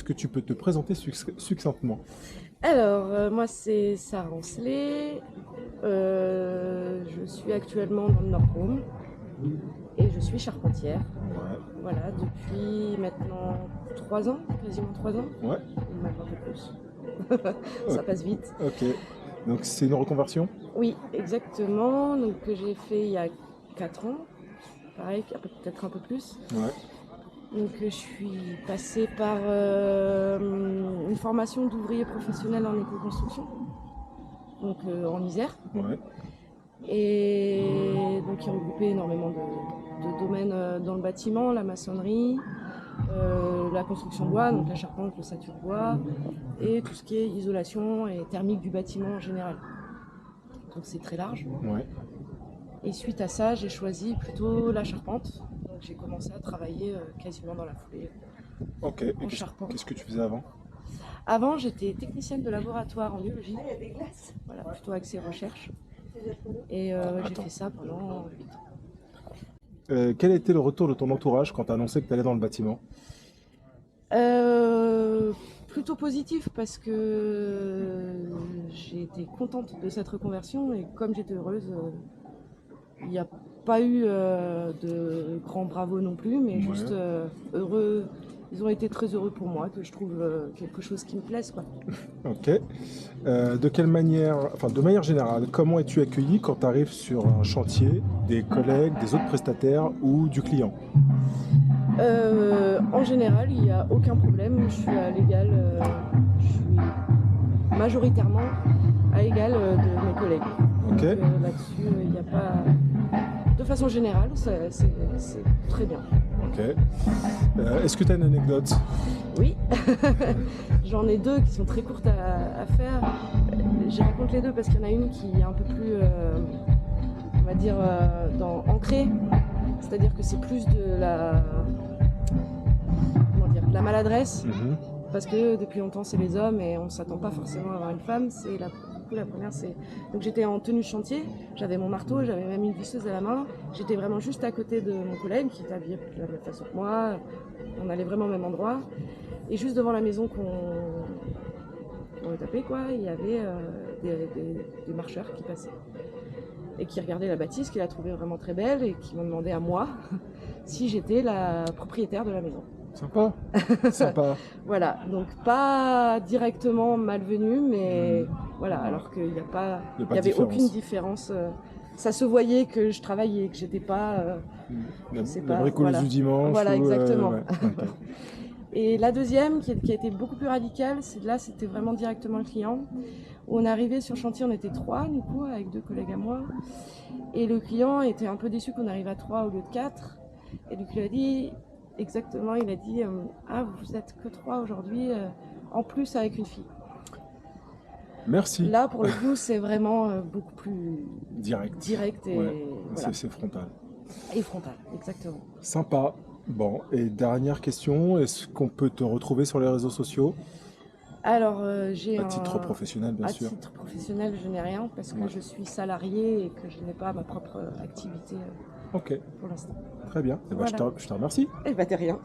que tu peux te présenter succinctement? Alors, moi c'est Sarah Ancelet, je suis actuellement dans le Nord-Drôme et je suis charpentière. Ouais. Voilà, depuis maintenant 3 ans, quasiment 3 ans, Ouais. ou même un peu plus. Oh, Ça passe vite. ok. Donc c'est une reconversion? Oui, exactement, donc que j'ai fait il y a 4 ans, pareil, peut-être un peu plus. Ouais. Donc je suis passée par une formation d'ouvrier professionnel en éco-construction, donc en Isère. Ouais. Et donc qui regroupait énormément de domaines dans le bâtiment, la maçonnerie, la construction bois, donc la charpente, l'ossature bois, et tout ce qui est isolation et thermique du bâtiment en général. Donc c'est très large. Ouais. Et suite à ça, j'ai choisi plutôt la charpente. Donc j'ai commencé à travailler quasiment dans la foulée Ok. Et en charpente. qu'est-ce que tu faisais avant? Avant, j'étais technicienne de laboratoire en biologie, voilà, plutôt axée recherche. Et j'ai fait ça pendant 8 ans. Quel a été le retour de ton entourage quand tu as annoncé que tu allais dans le bâtiment? Plutôt positif parce que j'ai été contente de cette reconversion et comme j'étais heureuse, il n'y a pas eu de grand bravo non plus, mais Ouais. juste heureux. Ils ont été très heureux pour moi, que je trouve quelque chose qui me plaise, quoi. Ok. De quelle manière, enfin de manière générale, comment es-tu accueilli quand tu arrives sur un chantier, des collègues, des autres prestataires ou du client? En général, il n'y a aucun problème. Je suis à l'égal, je suis majoritairement à l'égal de mes collègues. Ok. Donc là-dessus, il n'y a pas. De façon générale, c'est très bien. Ok. Est-ce que tu as une anecdote? Oui, j'en ai deux qui sont très courtes à faire. Je raconte les deux parce qu'il y en a une qui est un peu plus, on va dire, ancrée. C'est-à-dire que c'est plus de la, comment dire, de la maladresse. Mhm. Parce que depuis longtemps c'est les hommes et on ne s'attend pas forcément à avoir une femme. C'est la première, c'est. Donc j'étais en tenue de chantier, j'avais mon marteau, j'avais même une visseuse à la main. J'étais vraiment juste à côté de mon collègue qui était habillé de la même façon que moi. On allait vraiment au même endroit. Et juste devant la maison qu'on tapait, quoi, il y avait des marcheurs qui passaient. Et qui regardaient la bâtisse, qui la trouvaient vraiment très belle et qui m'ont demandé à moi si j'étais la propriétaire de la maison. Sympa. Sympa. Voilà, donc pas directement malvenu, mais voilà, alors qu'il n'y a pas, Il y a pas il y de avait différence. aucune différence. Ça se voyait que je travaillais, que j'étais pas. La pas, bricoleuse voilà. du dimanche. Voilà, ou, exactement. ouais, ok. Et la deuxième, qui a été beaucoup plus radicale, là c'était vraiment directement le client. On est arrivé sur le chantier, on était 3 du coup, avec 2 collègues à moi. Et le client était un peu déçu qu'on arrive à 3 au lieu de 4. Et donc il a dit, exactement, il a dit ah, vous êtes que 3 aujourd'hui, en plus avec une fille. Merci. Là, pour le coup, c'est vraiment beaucoup plus Direct. et, Ouais. voilà. C'est frontal. Et frontal, exactement. Sympa. Bon, et dernière question, est-ce qu'on peut te retrouver sur les réseaux sociaux? Alors, j'ai À titre professionnel, bien à sûr. titre professionnel, je n'ai rien parce que Ouais. je suis salariée et que je n'ai pas ma propre activité Ok, pour l'instant. très bien. Eh ben, Voilà. je te remercie. Eh ben, de rien.